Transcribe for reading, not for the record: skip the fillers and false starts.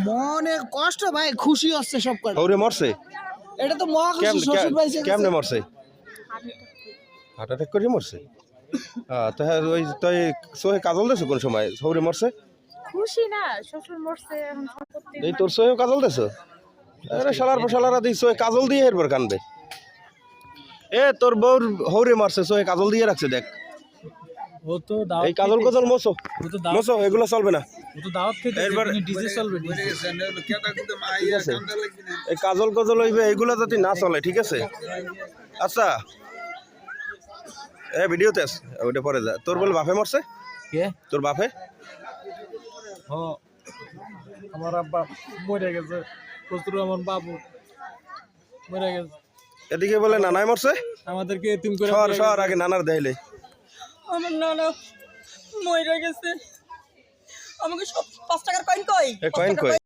মনে কষ্ট ভাই, খুশি হচ্ছে সব কটা। হৌরে মরছে এটা তো মহা খুশি, শ্বশুর ভাই কেমনে মরছে? হার্ট অ্যাটাক করে মরছে। তো হ্যাঁ, ওই তুই সোহে কাজল দেছো কোন সময় হৌরে মরছে? খুশি না, শ্বশুর মরছে এখন সম্পত্তি। এই তোর সোহে কাজল দেছো? আরে শালারা দিই সোহে কাজল দিয়ে এরপর কানবে। এ তোর বউর হৌরে মারছে, সোহে কাজল দিয়ে রাখছে দেখ। ও তো এই কাজল মোছো মোছো, এগুলো চলবে না। এরপর ডিজে চলবে। ঠিক আছে, এই কাজল হইবে এগুলো যদি না চলে, ঠিক আছে? আচ্ছা এ ভিডিওতে আছে, ওইটা পরে যা। তোর বলে বাপে মরছে? কে? তোর বাপে? আমার আব্বা মরে গেছে, শ্বশুর আমার বাবু মরে গেছে। এদিকে বলে নানাই মরছে। আমাদেরকে এতিম করে সর আগে নানার দেখাইলে। আমার নানা মরে গেছে, আমাকে সব 5 টাকার কয়েন কই। কয়েন কই?